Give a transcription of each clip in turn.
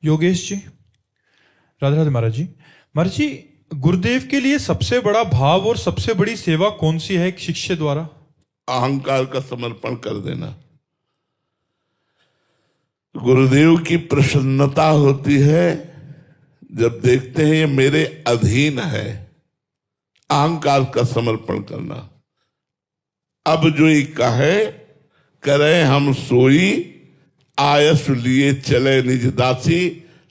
योगेश जी, राधे राधे महाराज जी। महाराज जी, गुरुदेव के लिए सबसे बड़ा भाव और सबसे बड़ी सेवा कौन सी है एक शिष्य द्वारा? अहंकार का समर्पण कर देना। गुरुदेव की प्रसन्नता होती है जब देखते हैं ये मेरे अधीन है। अहंकार का समर्पण करना। अब जो ये कहे करे हम सोई, आयस लिए चले निज दासी,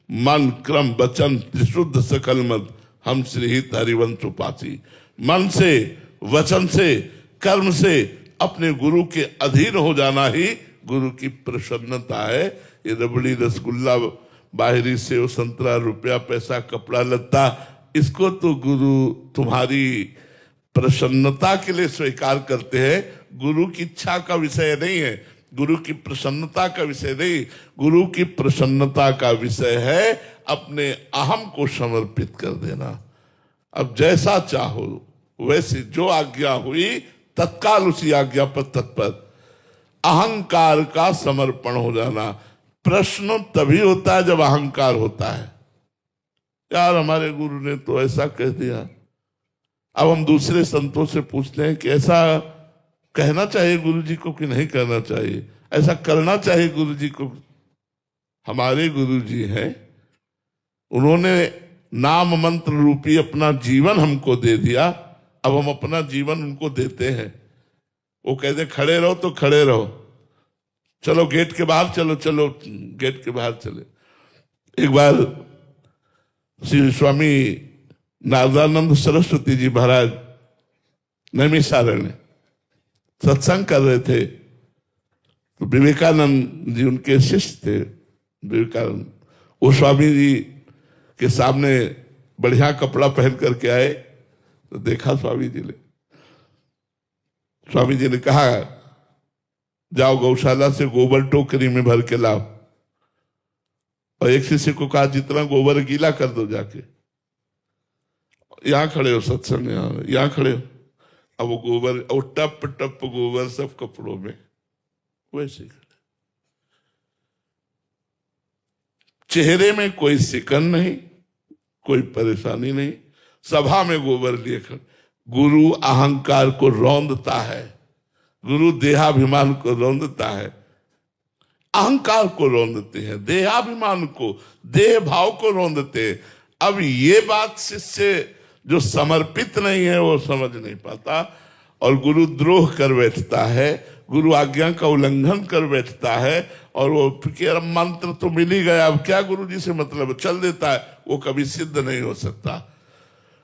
मन क्रम वचन त्रिशुद्ध सकल मत, हम श्रीहित हरिवंश उपासी। मन से, वचन से, कर्म से अपने गुरु के अधीन हो जाना ही गुरु की प्रसन्नता है। ये रबड़ी रसगुल्ला बाहरी से संतरा रुपया पैसा कपड़ा लत्ता, इसको तो गुरु तुम्हारी प्रसन्नता के लिए स्वीकार करते हैं। गुरु की इच्छा का विषय नहीं है, गुरु की प्रसन्नता का विषय नहीं। गुरु की प्रसन्नता का विषय है अपने अहम को समर्पित कर देना। अब जैसा चाहो वैसे जो आज्ञा हुई तत्काल उसी आज्ञा पर तत्पर। अहंकार का समर्पण हो जाना। प्रश्न तभी होता है जब अहंकार होता है। यार हमारे गुरु ने तो ऐसा कह दिया। अब हम दूसरे संतों से पूछते हैं कि ऐसा कहना चाहिए गुरु जी को कि नहीं कहना चाहिए, ऐसा करना चाहिए गुरु जी को। हमारे गुरु जी हैं, उन्होंने नाम मंत्र रूपी अपना जीवन हमको दे दिया। अब हम अपना जीवन उनको देते हैं। वो कहते खड़े रहो तो खड़े रहो, चलो गेट के बाहर चलो, चलो गेट के बाहर चले। एक बार श्री स्वामी नारदानंद सरस्वती जी महाराज नैमिषारण्य सत्संग कर रहे थे, तो विवेकानंद जी उनके शिष्य थे। विवेकानंद वो स्वामी जी के सामने बढ़िया कपड़ा पहन करके आए, तो देखा स्वामी जी ने कहा जाओ गौशाला से गोबर टोकरी में भर के लाओ। और एक शिष्य को कहा जितना गोबर गीला कर दो जाके। यहां खड़े हो सत्संग, यहां खड़े हो। अब वो गोबर और टप टप गोबर सब कपड़ों में वैसे खड़े। चेहरे में कोई सिकन नहीं, कोई परेशानी नहीं, सभा में गोबर लिए खड़े। गुरु अहंकार को रौंदता है, गुरु देहाभिमान को रौंदता है, अहंकार को रौंदते हैं, देहाभिमान को, देह भाव को रौंदते हैं। अब ये बात शिष्य जो समर्पित नहीं है वो समझ नहीं पाता और गुरु द्रोह कर बैठता है, गुरु आज्ञा का उल्लंघन कर बैठता है। और वो फिर मंत्र तो मिल ही गया, अब क्या गुरु जी से मतलब, चल देता है। वो कभी सिद्ध नहीं हो सकता।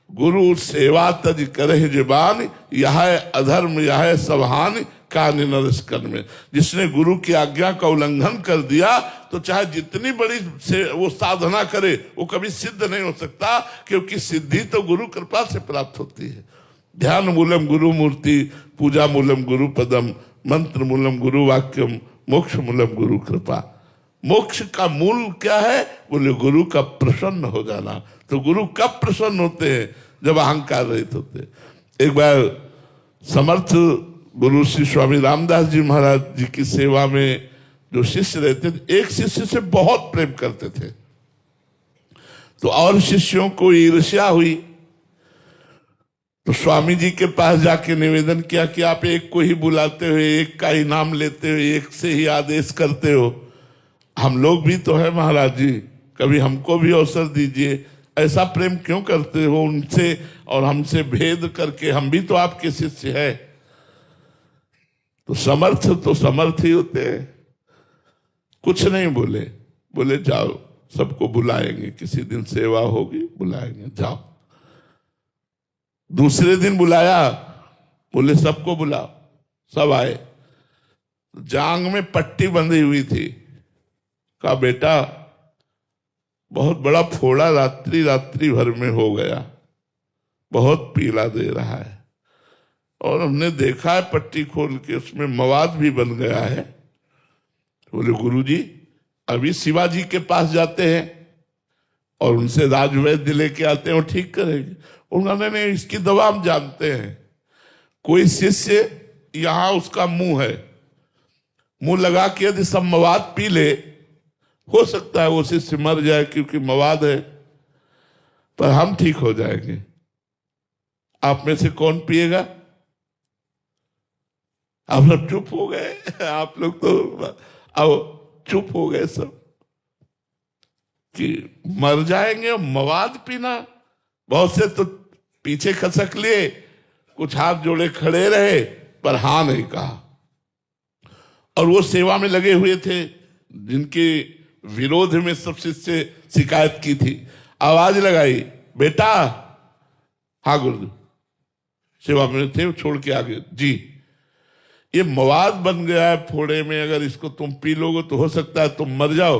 गुरु सेवा तज करे जुबान, यह अधर्म यह सबहान कान नरस कर्म। जिसने गुरु की आज्ञा का उल्लंघन कर दिया तो चाहे जितनी बड़ी से वो साधना करे वो कभी सिद्ध नहीं हो सकता, क्योंकि सिद्धि तो गुरु कृपा से प्राप्त होती है। ध्यान मूलम गुरु मूर्ति, पूजा मूलम गुरु पदम, मंत्र मूलम गुरु वाक्यम, मोक्ष मूलम गुरु कृपा। मोक्ष का मूल क्या है? बोले गुरु का प्रसन्न हो जाना। तो गुरु कब प्रसन्न होते हैं? जब अहंकार रहित होते। एक बार समर्थ गुरु श्री स्वामी रामदास जी महाराज जी की सेवा में जो शिष्य रहते थे, एक शिष्य से बहुत प्रेम करते थे। तो और शिष्यों को ईर्ष्या हुई, तो स्वामी जी के पास जाके निवेदन किया कि आप एक को ही बुलाते हो, एक का ही नाम लेते हो, एक से ही आदेश करते हो। हम लोग भी तो है महाराज जी, कभी हमको भी अवसर दीजिए। ऐसा प्रेम क्यों करते हो उनसे और हमसे भेद करके? हम भी तो आपके शिष्य है। तो समर्थ ही होते हैं। कुछ नहीं बोले, बोले जाओ सबको बुलाएंगे, किसी दिन सेवा होगी बुलाएंगे, जाओ। दूसरे दिन बुलाया, बोले सबको बुलाओ, सब आए। जांग में पट्टी बंधी हुई थी। कहा बेटा बहुत बड़ा फोड़ा रात्रि भर में हो गया, बहुत पीला दे रहा है, और हमने देखा है पट्टी खोल के उसमें मवाद भी बन गया है। बोले गुरुजी अभी शिवाजी के पास जाते हैं और उनसे राजवैद्य लेके आते हैं, वो ठीक करेंगे। उन्होंने नहीं, इसकी दवा हम जानते हैं। कोई शिष्य यहां उसका मुंह है, मुंह लगा के यदि सब मवाद पी ले हो सकता है वो शिष्य मर जाए क्योंकि मवाद है, पर हम ठीक हो जाएंगे। आप में से कौन पिएगा? आप लोग चुप हो गए। आप लोग तो अब चुप हो गए सब कि मर जाएंगे। मवाद पीना, बहुत से तो पीछे खसक लिए, कुछ हाथ जोड़े खड़े रहे, पर हाँ नहीं कहा। और वो सेवा में लगे हुए थे जिनके विरोध में सब शिष्य शिकायत की थी, आवाज लगाई, बेटा। हाँ गुरुदेव, सेवा में थे, छोड़ के आगे जी। ये मवाद बन गया है फोड़े में, अगर इसको तुम पी लोगे तो हो सकता है तुम मर जाओ,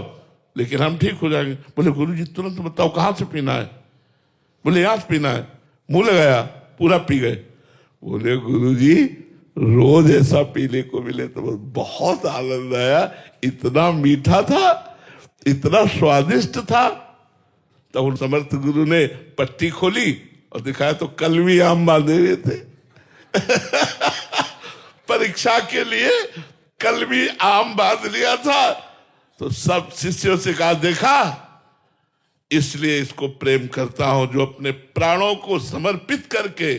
लेकिन हम ठीक हो जाएंगे। बोले गुरु जी तुरंत बताओ कहां से पीना है? बोले यहां से पीना है। मुंह लगाया, पूरा पी गए। बोले गुरु जी रोज ऐसा पीने को मिले तो बहुत आनंद आया, इतना मीठा था, इतना स्वादिष्ट था। तब उन समर्थ गुरु ने पट्टी खोली और दिखाया तो कलमी आम बांधे हुए थे। परीक्षा के लिए कलमी आम बांध लिया था। तो सब शिष्यों से कहा, देखा, इसलिए इसको प्रेम करता हूं, जो अपने प्राणों को समर्पित करके,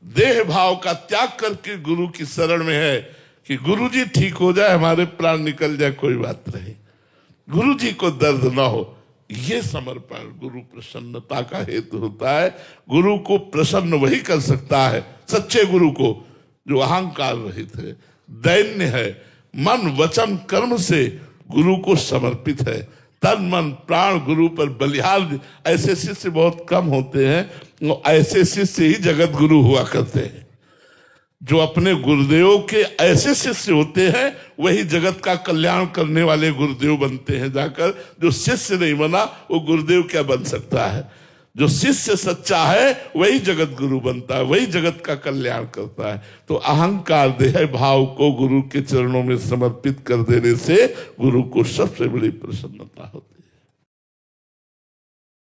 देह भाव का त्याग करके गुरु की शरण में है कि गुरु जी ठीक हो जाए, हमारे प्राण निकल जाए, कोई बात नहीं, गुरु जी को दर्द ना हो। ये समर्पण गुरु प्रसन्नता का हेतु होता है। गुरु को प्रसन्न वही कर सकता है, सच्चे गुरु को, जो अहंकार रहित है, दैन्य है, मन वचन कर्म से गुरु को समर्पित है, तन मन प्राण गुरु पर बलिहार। ऐसे शिष्य बहुत कम होते हैं, ऐसे शिष्य ही जगत गुरु हुआ करते हैं। जो अपने गुरुदेव के ऐसे शिष्य होते हैं वही जगत का कल्याण करने वाले गुरुदेव बनते हैं जाकर। जो शिष्य नहीं बना वो गुरुदेव क्या बन सकता है? जो शिष्य सच्चा है वही जगत गुरु बनता है, वही जगत का कल्याण करता है। तो अहंकार देह भाव को गुरु के चरणों में समर्पित कर देने से गुरु को सबसे बड़ी प्रसन्नता होती है।